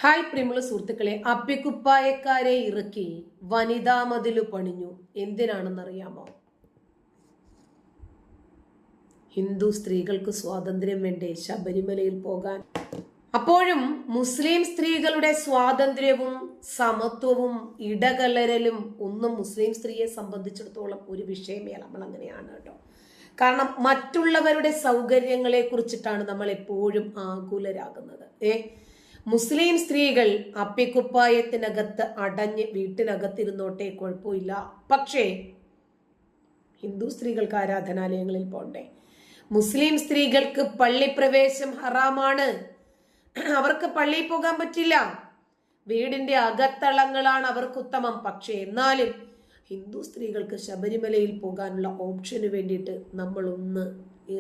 Hi പ്രിയമുള്ള സുഹൃത്തുക്കളെ, അപ്പിക്കുപ്പായക്കാരെ ഇറക്കി വനിതാ മതില് പണിഞ്ഞു. എന്തിനാണെന്നറിയാമോ? ഹിന്ദു സ്ത്രീകൾക്ക് സ്വാതന്ത്ര്യം വേണ്ടേ ശബരിമലയിൽ പോകാൻ? അപ്പോഴും മുസ്ലിം സ്ത്രീകളുടെ സ്വാതന്ത്ര്യവും സമത്വവും ഇടകലരലും ഒന്നും മുസ്ലിം സ്ത്രീയെ സംബന്ധിച്ചിടത്തോളം ഒരു വിഷയമേ. നമ്മൾ അങ്ങനെയാണ് കേട്ടോ. കാരണം മറ്റുള്ളവരുടെ സൗകര്യങ്ങളെ കുറിച്ചിട്ടാണ് നമ്മൾ എപ്പോഴും ആകുലരാകുന്നത്. മുസ്ലിം സ്ത്രീകൾ അപ്പിക്കുപ്പായത്തിനകത്ത് അടഞ്ഞ് വീട്ടിനകത്തിരുന്നോട്ടെ, കുഴപ്പമില്ല. പക്ഷേ ഹിന്ദു സ്ത്രീകൾക്ക് ആരാധനാലയങ്ങളിൽ പോണ്ടേ? മുസ്ലിം സ്ത്രീകൾക്ക് പള്ളിപ്രവേശം ഹറാമാണ്. അവർക്ക് പള്ളിയിൽ പോകാൻ പറ്റില്ല. വീടിന്റെ അകത്തളങ്ങളാണ് അവർക്ക് ഉത്തമം. പക്ഷേ എന്നാലും ഹിന്ദു സ്ത്രീകൾക്ക് ശബരിമലയിൽ പോകാനുള്ള ഓപ്ഷന് വേണ്ടിയിട്ട് നമ്മൾ ഒന്ന്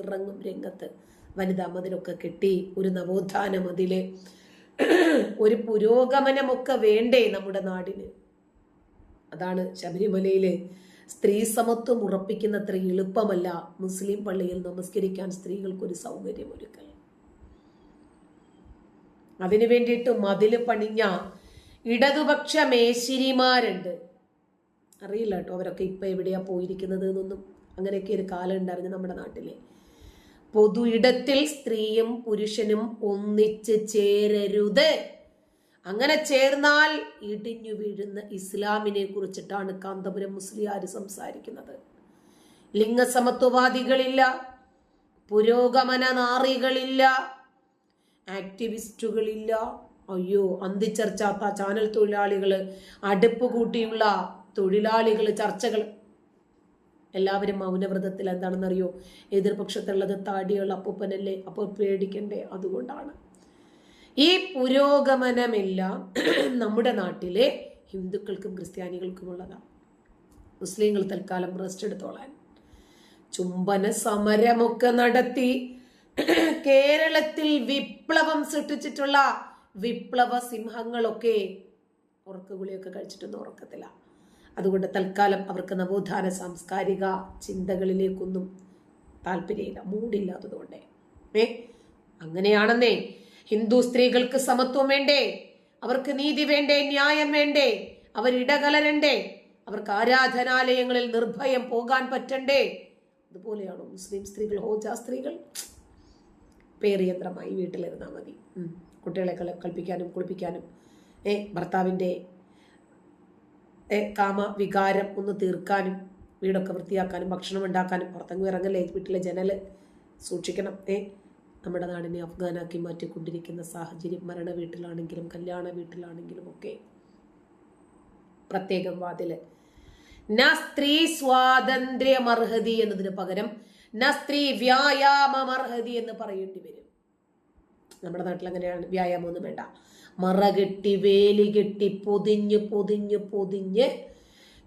ഇറങ്ങും രംഗത്ത്. വനിതാ മതിലൊക്കെ കെട്ടി, ഒരു നവോത്ഥാന മതില്, ഒരു പുരോഗമനമൊക്കെ വേണ്ടേ നമ്മുടെ നാടിന്? അതാണ് ശബരിമലയില് സ്ത്രീ സമത്വം ഉറപ്പിക്കുന്നത്ര എളുപ്പമല്ല മുസ്ലിം പള്ളിയിൽ നമസ്കരിക്കാൻ സ്ത്രീകൾക്കൊരു സൗകര്യമൊരുക്കൽ. അതിനു വേണ്ടിയിട്ട് മതില് പണിഞ്ഞ ഇടതുപക്ഷ മേശിരിമാരുണ്ട്. അറിയില്ല കേട്ടോ അവരൊക്കെ ഇപ്പൊ എവിടെയാ പോയിരിക്കുന്നത് എന്നൊന്നും. അങ്ങനെയൊക്കെ ഒരു കാലം ഉണ്ടായിരുന്നു നമ്മുടെ നാട്ടിലെ. പൊതു ഇടത്തിൽ സ്ത്രീയും പുരുഷനും ഒന്നിച്ച് ചേരരുത്. അങ്ങനെ ചേർന്നാൽ ഇടിഞ്ഞു വീഴുന്ന ഇസ്ലാമിനെ കുറിച്ചിട്ടാണ് കാന്തപുരം മുസ്ലിയാർ സംസാരിക്കുന്നത്. ലിംഗസമത്വവാദികളില്ല, പുരോഗമന നാറികളില്ല, ആക്ടിവിസ്റ്റുകളില്ല. അയ്യോ, അന്തിച്ചർച്ചാത്ത ചാനൽ തൊഴിലാളികള്, അടുപ്പ് കൂട്ടിയുള്ള തൊഴിലാളികള്, ചർച്ചകൾ. എല്ലാവരും മൗനവ്രതത്തിൽ. എന്താണെന്നറിയോ? എതിർപക്ഷത്തുള്ളത് താടിയുള്ള അപ്പൂപ്പനല്ലേ, അപ്പോൾ പേടിക്കണ്ടേ? അതുകൊണ്ടാണ് ഈ പുരോഗമനമെല്ലാം നമ്മുടെ നാട്ടിലെ ഹിന്ദുക്കൾക്കും ക്രിസ്ത്യാനികൾക്കുമുള്ളതാണ്. മുസ്ലിങ്ങൾ തൽക്കാലം റെസ്റ്റ് എടുത്തോളാൻ. ചുംബന സമരമൊക്കെ നടത്തി കേരളത്തിൽ വിപ്ലവം സൃഷ്ടിച്ചിട്ടുള്ള വിപ്ലവ സിംഹങ്ങളൊക്കെ ഉറക്കഗുളിയൊക്കെ കഴിച്ചിട്ടൊന്നും ഉറക്കത്തില്ല. അതുകൊണ്ട് തൽക്കാലം അവർക്ക് നവോത്ഥാന സാംസ്കാരിക ചിന്തകളിലേക്കൊന്നും താല്പര്യമില്ല, മൂടില്ലാത്തതുകൊണ്ടേ. അങ്ങനെയാണെന്നേ. ഹിന്ദു സ്ത്രീകൾക്ക് സമത്വം വേണ്ടേ? അവർക്ക് നീതി വേണ്ടേ? ന്യായം വേണ്ടേ? അവർ ഇടകലരണ്ടേ? അവർക്ക് ആരാധനാലയങ്ങളിൽ നിർഭയം പോകാൻ പറ്റണ്ടേ? അതുപോലെയാണോ മുസ്ലിം സ്ത്രീകൾ? ഹോജ സ്ത്രീകൾ പേറിയന്ത്രമായി വീട്ടിലിരുന്നാൽ മതി. കുട്ടികളെ കളിപ്പിക്കാനും കുളിപ്പിക്കാനും, ഭർത്താവിൻ്റെ കാമ വികാരം ഒന്ന് തീർക്കാനും, വീടൊക്കെ വൃത്തിയാക്കാനും, ഭക്ഷണം ഉണ്ടാക്കാനും. പുറത്തങ്ങ് ഇറങ്ങല്ലേ, വീട്ടിലെ ജനല് സൂക്ഷിക്കണം. നമ്മുടെ നാടിനെ അഫ്ഗാനാക്കി മാറ്റിക്കൊണ്ടിരിക്കുന്ന സാഹചര്യം. മരണ വീട്ടിലാണെങ്കിലും കല്യാണ വീട്ടിലാണെങ്കിലും ഒക്കെ പ്രത്യേകം വാതില്. ന സ്ത്രീ സ്വാതന്ത്ര്യമർഹതി എന്നതിന് പകരം ന സ്ത്രീ വ്യായാമമർഹതി എന്ന് പറയേണ്ടി വരും. നമ്മുടെ നാട്ടിൽ അങ്ങനെയാണ്. വ്യായാമമൊന്നും വേണ്ട. മറകെട്ടി വേലി കെട്ടി പൊതിഞ്ഞ് പൊതിഞ്ഞ് പൊതിഞ്ഞ്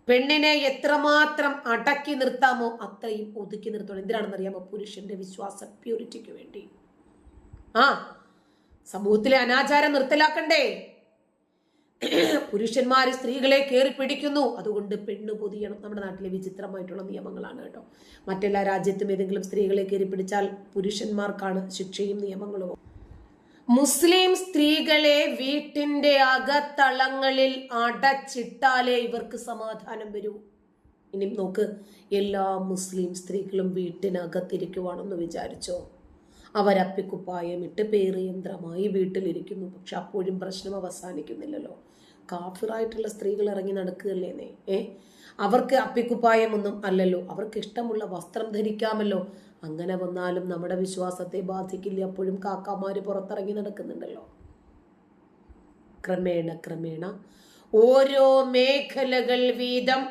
പെണ്ണിനെ എത്രമാത്രം അടക്കി നിർത്താമോ അത്രയും ഒതുക്കി നിർത്തണം. എന്തിനാണെന്നറിയാമോ? പുരുഷന്റെ വിശ്വാസ പ്യൂരിറ്റിക്ക് വേണ്ടി. സമൂഹത്തിലെ അനാചാരം നിർത്തലാക്കണ്ടേ? പുരുഷന്മാര് സ്ത്രീകളെ കയറി പിടിക്കുന്നു, അതുകൊണ്ട് പെണ്ണ് പൊതിയണം. നമ്മുടെ നാട്ടിലെ വിചിത്രമായിട്ടുള്ള നിയമങ്ങളാണ് കേട്ടോ. മറ്റെല്ലാ രാജ്യത്തും ഏതെങ്കിലും സ്ത്രീകളെ കയറി പിടിച്ചാൽ പുരുഷന്മാർക്കാണ് ശിക്ഷയും നിയമങ്ങളും. മുസ്ലിം സ്ത്രീകളെ വീട്ടിന്റെ അകത്തളങ്ങളിൽ അടച്ചിട്ടാലേ ഇവർക്ക് സമാധാനം വരൂ. ഇനി നോക്ക്, എല്ലാ മുസ്ലിം സ്ത്രീകളും വീട്ടിനകത്തിരിക്കുവാണെന്ന് വിചാരിച്ചോ? അവരപ്പിക്കുപ്പായമിട്ട് പേറിയന്ത്രമായി വീട്ടിലിരിക്കുന്നു. പക്ഷെ അപ്പോഴും പ്രശ്നം അവസാനിക്കുന്നില്ലല്ലോ. കാഫിറായിട്ടുള്ള സ്ത്രീകൾ ഇറങ്ങി നടക്കുകയല്ലേന്നേ. അവർക്ക് അപ്പിക്കുപ്പായമൊന്നും അല്ലല്ലോ, അവർക്ക് ഇഷ്ടമുള്ള വസ്ത്രം ധരിക്കാമല്ലോ. അങ്ങനെ വന്നാലും നമ്മുടെ വിശ്വാസത്തെ ബാധിക്കില്ല. അപ്പോഴും കാക്കാമാര് പുറത്തിറങ്ങി നടക്കുന്നുണ്ടല്ലോ. ക്രമേണ ക്രമേണ ഓരോ മേഖലകൾ വീതം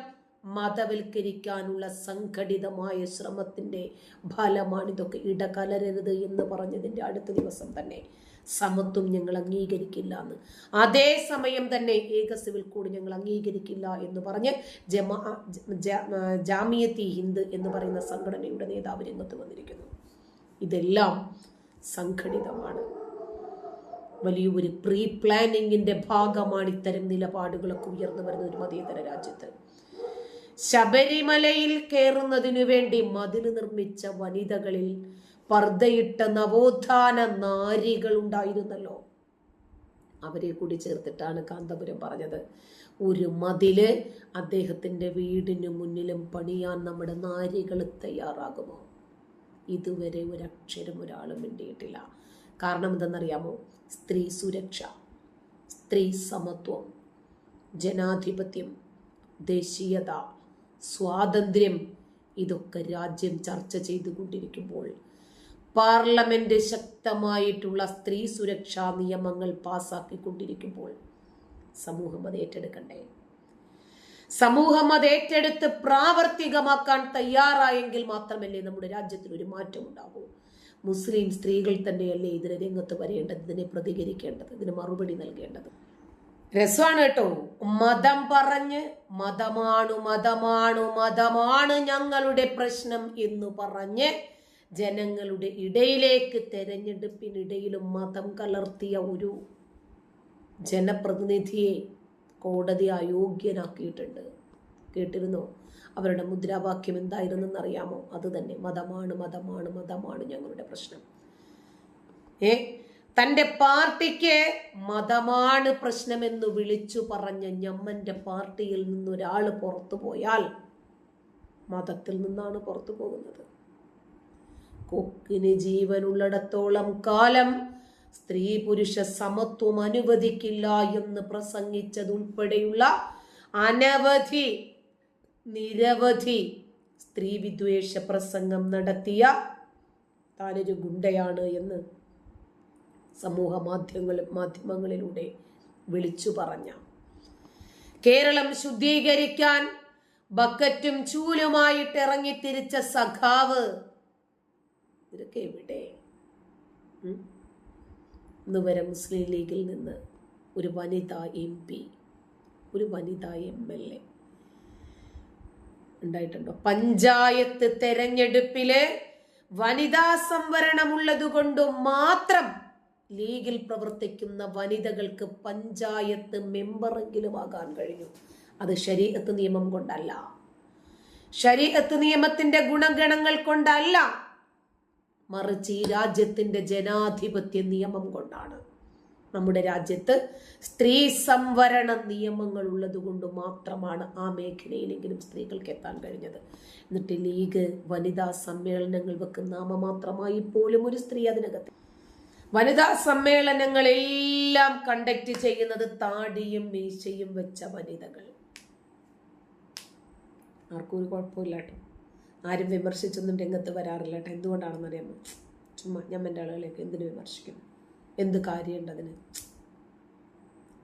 മതവൽക്കരിക്കാനുള്ള സംഘടിതമായ ശ്രമത്തിന്റെ ഫലമാണിതൊക്കെ. ഇടകലരരുത് എന്ന് പറഞ്ഞതിന്റെ അടുത്ത ദിവസം തന്നെ സമത്വം ഞങ്ങൾ അംഗീകരിക്കില്ല എന്ന്, അതേസമയം തന്നെ ഏക സിവിൽ കോഡ് ഞങ്ങൾ അംഗീകരിക്കില്ല എന്ന് പറഞ്ഞ് ജാമിയത്തി ഹിന്ദ് എന്ന് പറയുന്ന സംഘടനയുടെ നേതാവ് രംഗത്ത് വന്നിരിക്കുന്നു. ഇതെല്ലാം സംഘടിതമാണ്. വലിയൊരു പ്രീ പ്ലാനിങ്ങിന്റെ ഭാഗമാണ് ഇത്തരം നിലപാടുകളൊക്കെ ഉയർന്നു വരുന്ന ഒരു മതേതര രാജ്യത്ത്. ശബരിമലയിൽ കയറുന്നതിനു വേണ്ടി മതിൽ നിർമ്മിച്ച വനിതകളിൽ പർദ്ദയിട്ട നവോത്ഥാന നാരികൾ ഉണ്ടായിരുന്നല്ലോ. അവരെ കൂടി ചേർത്തിട്ടാണ് കാന്തപുരം പറഞ്ഞത്, ഒരു മതില് അദ്ദേഹത്തിൻ്റെ വീടിന് മുന്നിലും പണിയാൻ നമ്മുടെ നാരികൾ തയ്യാറാകുമോ? ഇതുവരെ ഒരക്ഷരം ഒരാളും മിണ്ടിയിട്ടില്ല. കാരണം എന്തെന്നറിയാമോ? സ്ത്രീ സുരക്ഷ, സ്ത്രീ സമത്വം, ജനാധിപത്യം, ദേശീയത, സ്വാതന്ത്ര്യം, ഇതൊക്കെ രാജ്യം ചർച്ച ചെയ്തുകൊണ്ടിരിക്കുമ്പോൾ പാർലമെന്റ് ശക്തമായിട്ടുള്ള സ്ത്രീ സുരക്ഷാ നിയമങ്ങൾ പാസാക്കിക്കൊണ്ടിരിക്കുമ്പോൾ സമൂഹം അത് ഏറ്റെടുക്കണ്ടേ? സമൂഹം അത് ഏറ്റെടുത്ത് പ്രാവർത്തികമാക്കാൻ തയ്യാറായെങ്കിൽ മാത്രമല്ലേ നമ്മുടെ രാജ്യത്തിൽ ഒരു മാറ്റം ഉണ്ടാകൂ. മുസ്ലിം സ്ത്രീകൾ തന്നെയല്ലേ ഇതിന് രംഗത്ത് വരേണ്ടത്, ഇതിനെ പ്രതികരിക്കേണ്ടത്, ഇതിന് മറുപടി നൽകേണ്ടത്. രസമാണ് കേട്ടോ. മതം പറഞ്ഞ് മതമാണ് മതമാണ് മതമാണ് ഞങ്ങളുടെ പ്രശ്നം എന്ന് പറഞ്ഞ് ജനങ്ങളുടെ ഇടയിലേക്ക് തെരഞ്ഞെടുപ്പിനിടയിലും മതം കലർത്തിയ ഒരു ജനപ്രതിനിധിയെ കോടതി അയോഗ്യനാക്കിയിട്ടുണ്ട്. കേട്ടിരുന്നോ? അവരുടെ മുദ്രാവാക്യം എന്തായിരുന്നെന്നറിയാമോ? അത് തന്നെ, മതമാണ് മതമാണ് മതമാണ് ഞങ്ങളുടെ പ്രശ്നം. തൻ്റെ പാർട്ടിക്ക് മതമാണ് പ്രശ്നമെന്ന് വിളിച്ചു പറഞ്ഞ ഞമ്മന്റെ പാർട്ടിയിൽ നിന്നൊരാൾ പുറത്തു പോയാൽ മതത്തിൽ നിന്നാണ് പുറത്തു പോകുന്നത്. കൊക്കിന് ജീവനുള്ളിടത്തോളം കാലം സ്ത്രീ പുരുഷ സമത്വം അനുവദിക്കില്ല എന്ന് പ്രസംഗിച്ചതുൾപ്പെടെയുള്ള നിരവധി സ്ത്രീ വിദ്വേഷ പ്രസംഗം നടത്തിയ താനൊരു ഗുണ്ടയാണ് എന്ന് സമൂഹ മാധ്യമങ്ങളിലൂടെ വിളിച്ചു പറഞ്ഞ, കേരളം ശുദ്ധീകരിക്കാൻ ബക്കറ്റും ചൂലുമായിട്ട് ഇറങ്ങിത്തിരിച്ച സഖാവ്, ഇതൊക്കെ എവിടെ? ഇന്ന് വരെ മുസ്ലിം ലീഗിൽ നിന്ന് ഒരു വനിതാ MP, ഒരു വനിതാ MLA ഉണ്ടായിട്ടുണ്ടോ? പഞ്ചായത്ത് തെരഞ്ഞെടുപ്പില് വനിതാ സംവരണമുള്ളത് കൊണ്ട് മാത്രം ലീഗിൽ പ്രവർത്തിക്കുന്ന വനിതകൾക്ക് പഞ്ചായത്ത് മെമ്പറെങ്കിലും ആകാൻ കഴിഞ്ഞു. അത് ശരീഅത്ത് നിയമം കൊണ്ടല്ല, ശരീഅത്ത് നിയമത്തിന്റെ ഗുണഗണങ്ങൾ കൊണ്ടല്ല, മറിച്ച് ഈ രാജ്യത്തിന്റെ ജനാധിപത്യ നിയമം കൊണ്ടാണ്. നമ്മുടെ രാജ്യത്ത് സ്ത്രീ സംവരണ നിയമങ്ങൾ ഉള്ളത് കൊണ്ട് മാത്രമാണ് ആ മേഖലയിലെങ്കിലും സ്ത്രീകൾക്ക് എത്താൻ കഴിഞ്ഞത്. എന്നിട്ട് ലീഗ് വനിതാ സമ്മേളനങ്ങൾ വെക്കുന്ന നാമമാത്രമായി പോലും ഒരു സ്ത്രീ അതിനകത്ത്. വനിതാ സമ്മേളനങ്ങളെല്ലാം കണ്ടക്ട് ചെയ്യുന്നത് താടിയും മീശയും വെച്ച വനിതകൾ. ആർക്കും ഒരു കുഴപ്പമില്ല കേട്ടോ, ആരും വിമർശിച്ചൊന്നും രംഗത്ത് വരാറില്ല കേട്ടോ. എന്തുകൊണ്ടാണെന്ന് അറിയാമോ? ചുമ്മാ ഞമ്മൻ്റെ ആളുകളെയൊക്കെ എന്തിനു വിമർശിക്കുന്നു? എന്ത് കാര്യമുണ്ട് അതിന്?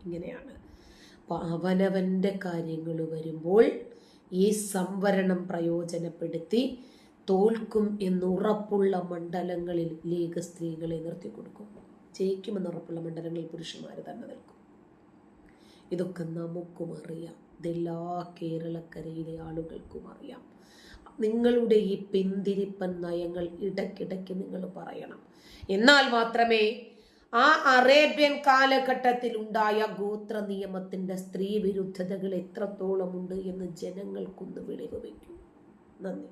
ഇങ്ങനെയാണ്. അപ്പൊ അവനവന്റെ കാര്യങ്ങൾ വരുമ്പോൾ ഈ സംവരണം പ്രയോജനപ്പെടുത്തി തോൽക്കും എന്നുറപ്പുള്ള മണ്ഡലങ്ങളിൽ ലീഗ് സ്ത്രീകളെ നിർത്തിക്കൊടുക്കും. ജയിക്കുമെന്നുറപ്പുള്ള മണ്ഡലങ്ങളിൽ പുരുഷന്മാർ തന്നെ നിൽക്കും. ഇതൊക്കെ നമുക്കും അറിയാം, ഇതെല്ലാ കേരളക്കരയിലെ ആളുകൾക്കും അറിയാം. നിങ്ങളുടെ ഈ പിന്തിരിപ്പൻ നയങ്ങൾ ഇടയ്ക്കിടയ്ക്ക് നിങ്ങൾ പറയണം. എന്നാൽ മാത്രമേ ആ അറേബ്യൻ കാലഘട്ടത്തിൽ ഉണ്ടായ ഗോത്ര നിയമത്തിന്റെ സ്ത്രീ വിരുദ്ധതകൾ എത്രത്തോളം ഉണ്ട് എന്ന് ജനങ്ങൾക്കൊന്ന് വെളിവ് വയ്ക്കൂ. നന്ദി.